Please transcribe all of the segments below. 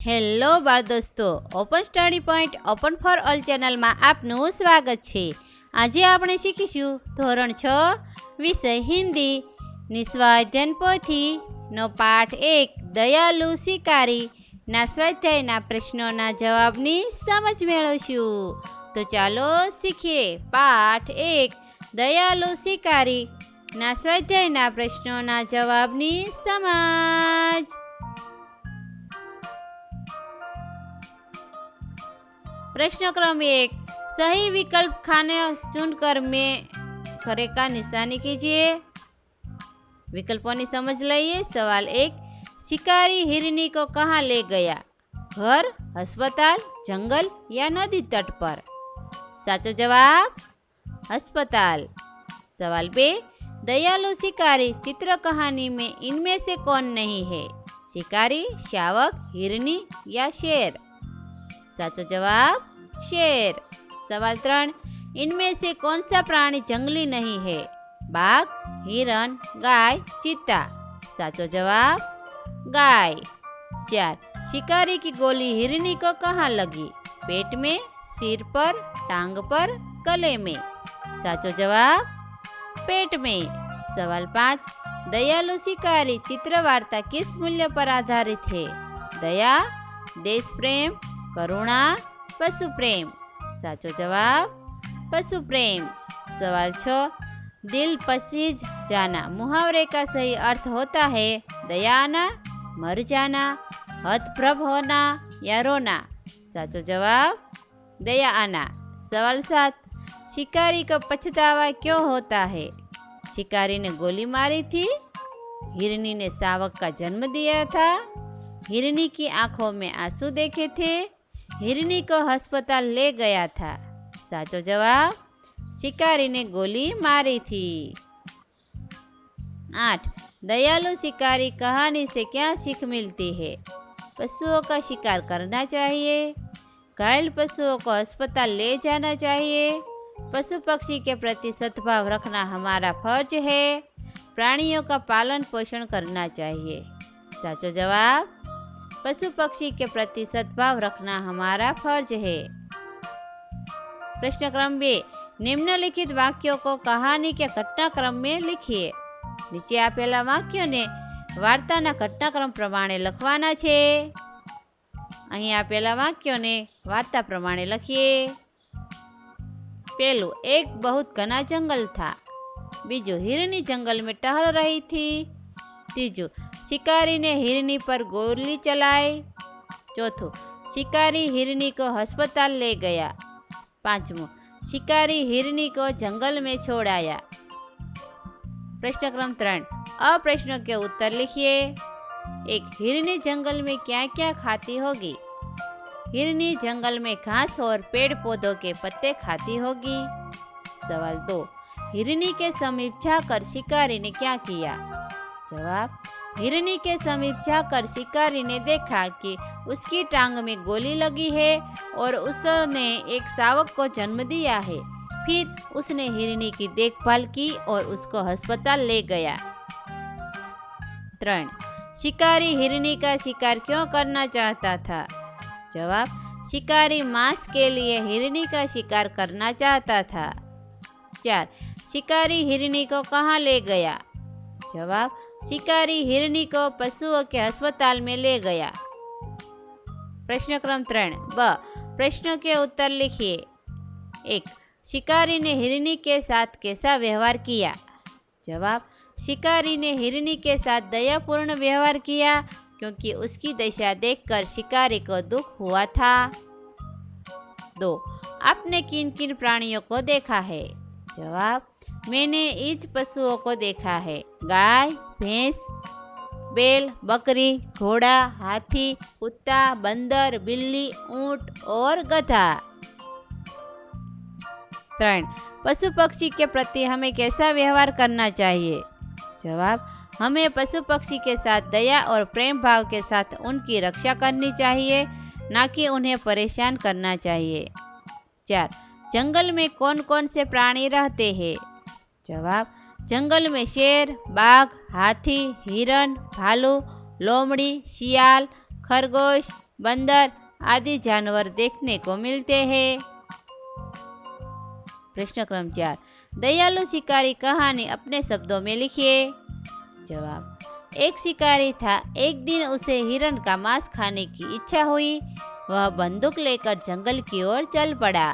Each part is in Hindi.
હેલો બાળ દોસ્તો, open study point open for all ચેનલમાં આપનું સ્વાગત છે. આજે આપણે શીખીશું ધોરણ 6 વિષય હિન્દી નિસ્વાધ્યાયન પોથીનો પાઠ 1 દયાલુ શિકારી ના સ્વાધ્યાયના પ્રશ્નોના જવાબની સમજ મેળવશું. તો ચાલો શીખીએ. પાઠ 1 દયાલુ શિકારી ના સ્વાધ્યાયના પ્રશ્નોના જવાબની સમજ. प्रश्न क्रम 1, सही विकल्प खाने चुनकर में खरे का निशानी कीजिए. विकल्पों की समझ लाइए. सवाल 1, शिकारी हिरनी को कहाँ ले गया? घर, अस्पताल, जंगल या नदी तट पर? साचो जवाब अस्पताल. सवाल 2, दयालु शिकारी चित्र कहानी में इनमें से कौन नहीं है? शिकारी, शावक, हिरनी या शेर? साचो जवाब शेर. सवाल 3, इनमें से कौन सा प्राणी जंगली नहीं है? बाघ, हिरण, गाय, चीता? साचो जवाब गाय. 4, शिकारी की गोली हिरनी को कहाँ लगी? पेट में, सिर पर, टांग पर, गले में? साचो जवाब पेट में. सवाल 5, दयालु शिकारी चित्र वार्ता किस मूल्य पर आधारित है? दया, देश प्रेम, करुणा, पशु प्रेम? साचो जवाब पशु प्रेम. सवाल 6, दिल पसीज जाना मुहावरे का सही अर्थ होता है? दया आना, मर जाना, हतप्रभ होना या रोना? साचो जवाब दया आना. सवाल 7, शिकारी को पछतावा क्यों होता है? शिकारी ने गोली मारी थी, हिरनी ने शावक का जन्म दिया था, हिरनी की आंखों में आंसू देखे थे, हिरनी को अस्पताल ले गया था? साचो जवाब शिकारी ने गोली मारी थी. 8, दयालु शिकारी कहानी से क्या सीख मिलती है? पशुओं का शिकार करना चाहिए, घायल पशुओं को अस्पताल ले जाना चाहिए, पशु पक्षी के प्रति सद्भाव रखना हमारा फर्ज है, प्राणियों का पालन पोषण करना चाहिए? साचो जवाब पशु पक्षी के प्रति सद्भाव रखना हमारा फर्ज है. प्रश्न क्रम 2, निम्नलिखित वाक्यों को कहानी के घटनाक्रम में लिखिए. નીચે આપેલા વાક્યોને વાર્તાના ઘટનાક્રમ પ્રમાણે લખવાના છે. અહીં આપેલા વાક્યોને વાર્તા પ્રમાણે લખીએ. पहलू, एक बहुत घना जंगल था. बीजू, हिरनी जंगल में टहल रही थी. तीजू, शिकारी ने हिरनी पर गोली चलाई. चौथों, शिकारी हिरनी को अस्पताल ले गया. पांचवों, शिकारी हिरनी को जंगल में छोड़ आया. प्रश्न क्रम 3, अब प्रश्नों के उत्तर लिखिए. 1, हिरनी जंगल में क्या क्या खाती होगी? हिरनी जंगल में घास और पेड़ पौधों के पत्ते खाती होगी. सवाल 2, हिरनी के समीप जाकर शिकारी ने क्या किया? जवाब, हिरनी के समीप जाकर शिकारी ने देखा कि उसकी टांग में गोली लगी है और उसने एक शावक को जन्म दिया है. फिर उसने हिरनी की देखभाल की और उसको अस्पताल ले गया. 3, शिकारी हिरनी का शिकार क्यों करना चाहता था? जवाब, शिकारी मांस के लिए हिरनी का शिकार करना चाहता था. 4, शिकारी हिरनी को कहाँ ले गया? जवाब, शिकारी हिरनी को पशुओं के अस्पताल में ले गया. प्रश्न क्रम 3 ब, प्रश्नों के उत्तर लिखिए. 1, शिकारी ने हिरनी के साथ कैसा व्यवहार किया? जवाब, शिकारी ने हिरनी के साथ दयापूर्ण व्यवहार किया क्योंकि उसकी दशा देखकर शिकारी को दुख हुआ था. 2, आपने किन किन प्राणियों को देखा है? जवाब, मैंने इन पशुओं को देखा है: गाय, भैंस, बैल, बकरी, घोड़ा, हाथी, कुत्ता, बंदर, बिल्ली, ऊंट और गधा. 3, पशु पक्षी के प्रति हमें कैसा व्यवहार करना चाहिए? जवाब, हमें पशु पक्षी के साथ दया और प्रेम भाव के साथ उनकी रक्षा करनी चाहिए, ना कि उन्हें परेशान करना चाहिए. 4, जंगल में कौन कौन से प्राणी रहते हैं? जवाब, जंगल में शेर, बाघ, हाथी, हिरण, भालू, लोमड़ी, शियाल, खरगोश, बंदर आदि जानवर देखने को मिलते हैं। प्रश्न क्रम 4, दयालु शिकारी कहानी अपने शब्दों में लिखिए। जवाब, एक शिकारी था। एक दिन उसे हिरण का मांस खाने की इच्छा हुई। वह बंदूक लेकर जंगल की ओर चल पड़ा।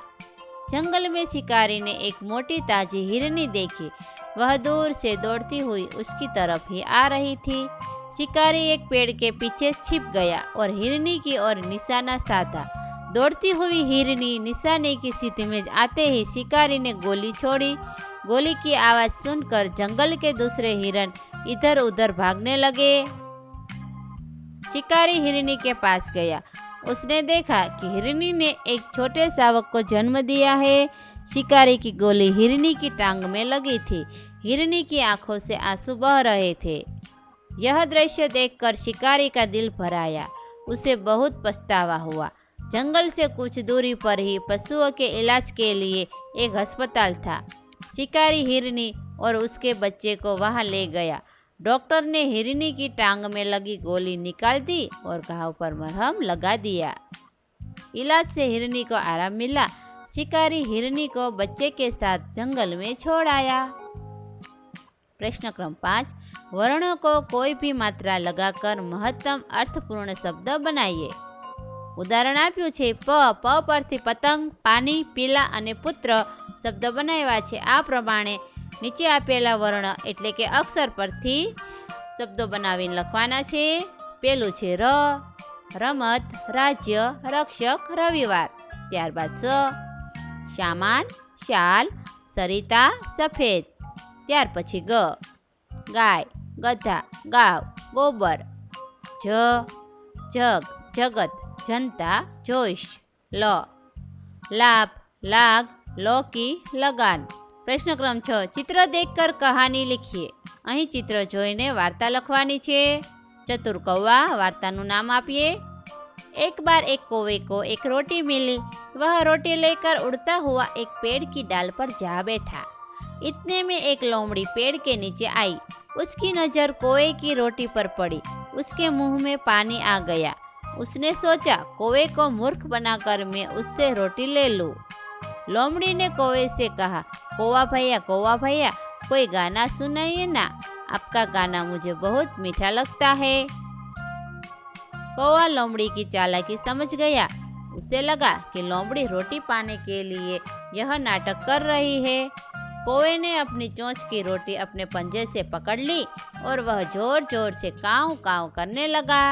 जंगल में शिकारी ने एक मोटी ताजी हिरनी देखी। वह दूर से दौड़ती हुई उसकी तरफ ही आ रही थी। शिकारी एक पेड़ के पीछे छिप गया और हिरनी की ओर निशाना साधा। दौड़ती हुई हिरनी निशाने की स्थिति में आते ही शिकारी ने गोली छोड़ी। गोली की आवाज़ सुनकर जंगल के दूसरे हिरन इधर उधर भागने लगे। शिकारी हिरनी के पास गया। उसने देखा कि हिरनी ने एक छोटे शावक को जन्म दिया है। शिकारी की गोली हिरनी की टांग में लगी थी। हिरनी की आंखों से आंसू बह रहे थे। यह दृश्य देखकर शिकारी का दिल भर आया। उसे बहुत पछतावा हुआ। जंगल से कुछ दूरी पर ही पशुओं के इलाज के लिए एक अस्पताल था। शिकारी हिरनी और उसके बच्चे को वहां ले गया। डॉक्टर ने हिरनी की टांग में लगी गोली निकाल दी और घाव पर मरहम लगा दिया। इलाज से हिरनी को आराम मिला। शिकारी हिरनी को बच्चे के साथ जंगल में छोड़ आया। प्रश्न क्रम 5, वर्णों को कोई भी मात्रा लगाकर महत्तम अर्थपूर्ण शब्द बनाइए। ઉદાહરણ આપ્યું છે પ પરથી પતંગ, પાણી, પીલા અને પુત્ર શબ્દ બનાવ્યા છે। આ પ્રમાણે નીચે આપેલા વર્ણ એટલે કે અક્ષર પરથી શબ્દો બનાવીને લખવાના છે। પેલું છે ર, રમત, રાજ્ય, રક્ષક, રવિવાર। ત્યારબાદ સ, સામાન, શાલ, સરિતા, સફેદ। ત્યાર પછી ગ, ગાય, ગધા, ગાવ, ગોબર। જ, જગ, જગત, जनता, जोश। ल, लाभ, लाग, लौकी, लगान। प्रश्न क्रम 6, चित्र देखकर कहानी लिखिए। અહીં ચિત્ર જોઈને વાર્તા લખવાની છે। ચતુર કૌવા વાર્તાનું નામ આપીએ। एक बार एक कौवे को एक रोटी मिली। वह रोटी लेकर उड़ता हुआ एक पेड़ की डाल पर जा बैठा। इतने में एक लोमड़ी पेड़ के नीचे आई। उसकी नज़र कौवे की रोटी पर पड़ी। उसके मुंह में पानी आ गया। उसने सोचा कौवे को मूर्ख बनाकर मैं उससे रोटी ले लूं। लोमड़ी ने कौवे से कहा, कौवा भैया कोई गाना सुनाइए ना, आपका गाना मुझे बहुत मीठा लगता है। कौवा लोमड़ी की चालाकी समझ गया। उसे लगा कि लोमड़ी रोटी पाने के लिए यह नाटक कर रही है। कौवे ने अपनी चोंच की रोटी अपने पंजे से पकड़ ली और वह जोर जोर से काव काव करने लगा।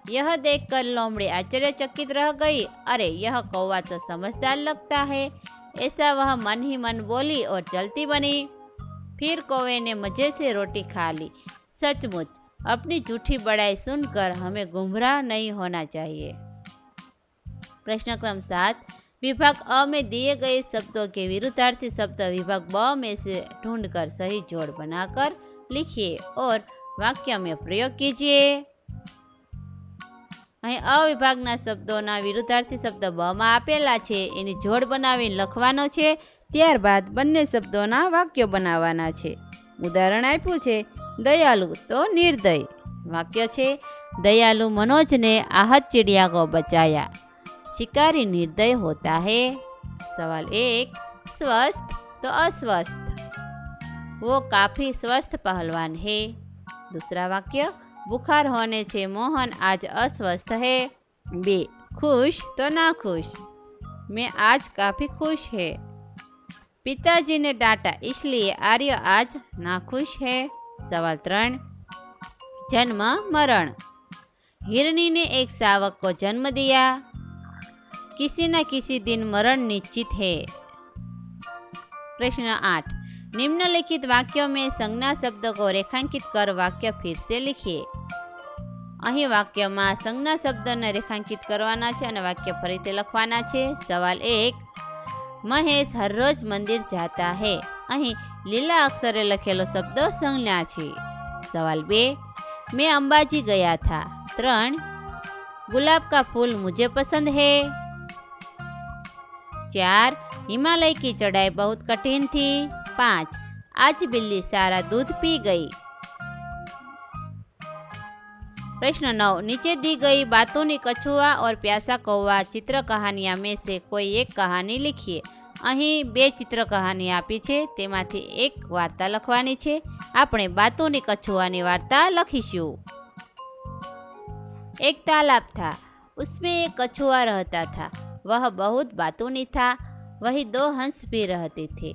यह देखकर लोमड़ी आश्चर्यचकित रह गई। अरे यह कौवा तो समझदार लगता है, ऐसा वह मन ही मन बोली और चलती बनी। फिर कौवे ने मजे से रोटी खा ली। सचमुच अपनी झूठी बड़ाई सुनकर हमें गुमराह नहीं होना चाहिए। प्रश्न क्रम 7, विभाग अ में दिए गए शब्दों के विरुद्धार्थी शब्द विभाग ब में से ढूंढकर सही जोड़ बनाकर लिखिए और वाक्य में प्रयोग कीजिए। અહીં અ વિભાગના શબ્દોના વિરુદ્ધાર્થી શબ્દ બમાં આપેલા છે, એની જોડ બનાવીને લખવાનો છે। ત્યારબાદ બંને શબ્દોના વાક્યો બનાવવાના છે। ઉદાહરણ આપ્યું છે દયાલુ તો નિર્દય। વાક્ય છે दयालु मनोज ने आहत चिड़िया को बचाया। शिकारी निर्दय होता है। सवाल 1, स्वस्थ तो अस्वस्थ, वो काफ़ी स्वस्थ पहलवान है। दूसरा वाक्य, बुखार होने से मोहन आज अस्वस्थ है। 2, खुश तो ना खुश, मैं आज काफ़ी खुश है। पिताजी ने डांटा इसलिए आर्य आज नाखुश है। सवाल 3, जन्म मरण, हिरनी ने एक शावक को जन्म दिया। किसी न किसी दिन मरण निश्चित है। प्रश्न 8, निम्नलिखित वाक्यों में संज्ञा शब्द को रेखांकित कर वाक्य फिर से लिखिए। અહીં વાક્યમાં સંજ્ઞા શબ્દને રેખાંકિત કરવાના છે અને વાક્ય ફરીથી લખવાના છે। સવાલ 1, મહેશ હરરોજ મંદિર જાતા હે। અહીં લીલા અક્ષરે લખેલો શબ્દ સંજ્ઞા છે। સવાલ 2, मैं अंबाजी गया था। 3, गुलाब का फूल मुझे पसंद है। 4, हिमालय की चढ़ाई बहुत कठिन थी। 5, आज बिल्ली सारा दूध पी गई। प्रश्न 9, नीचे दी गई बातों की कछुआ और प्यासा कौवा चित्र कहानियाँ में से कोई एक कहानी लिखिए। અહીં બે ચિત્ર કહાની આપી છે, તેમાંથી એક વાર્તા લખવાની છે। આપણે બાતોની કછુઆની વાર્તા લખીશું। एक तालाब था, उसमें एक कछुआ रहता था। वह बहुत बातूनी था। वही 2 हंस भी रहते थे।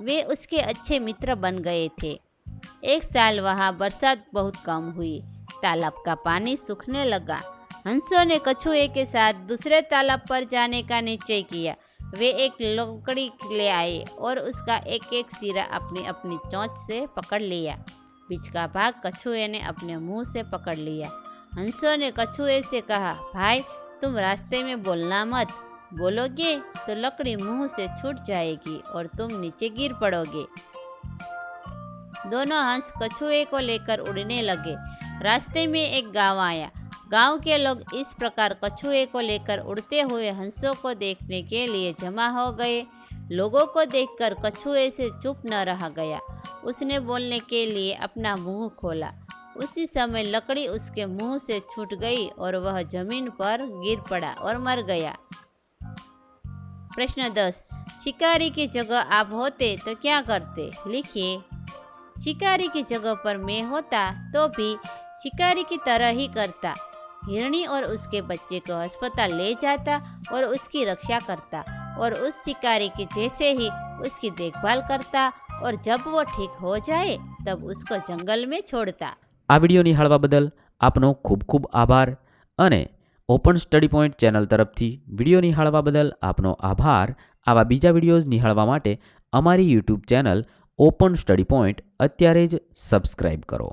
वे उसके अच्छे मित्र बन गए थे। एक साल वहाँ बरसात बहुत कम हुई। तालाब का पानी सूखने लगा। हंसों ने कछुए के साथ दूसरे तालाब पर जाने का निश्चय किया। वे एक लकड़ी ले आए और उसका एक एक सिरा अपनी अपनी चोंच से पकड़ लिया। बीच का भाग कछुए ने अपने मुंह से पकड़ लिया। हंसों ने कछुए से कहा, भाई तुम रास्ते में बोलना मत, बोलोगे तो लकड़ी मुंह से छूट जाएगी और तुम नीचे गिर पड़ोगे। दोनों हंस कछुए को लेकर उड़ने लगे। रास्ते में एक गांव आया। गांव के लोग इस प्रकार कछुए को लेकर उड़ते हुए हंसों को देखने के लिए जमा हो गए। लोगों को देखकर कछुए से चुप न रहा गया। उसने बोलने के लिए अपना मुंह खोला। उसी समय लकड़ी उसके मुंह से छूट गई और वह जमीन पर गिर पड़ा और मर गया। प्रश्न 10, शिकारी की जगह आप होते तो क्या करते? लिखिए। शिकारी की जगह पर मैं होता तो भी शिकारी की तरह ही करता। हिरणी और उसके बच्चे को अस्पताल ले जाता और उसकी रक्षा करता और उस शिकारी के जैसे ही उसकी देखभाल करता और जब वो ठीक हो जाए तब उसको जंगल में छोड़ता। આ વિડીયો નિહાળવા બદલ આપનો ખૂબ ખૂબ આભાર અને ઓપન સ્ટડી પોઈન્ટ ચેનલ તરફથી વિડીયો નિહાળવા બદલ આપનો આભાર। આવા બીજા વિડીયોઝ નિહાળવા માટે અમારી YouTube channel open study point અત્યારે જ સબસ્ક્રાઈબ કરો।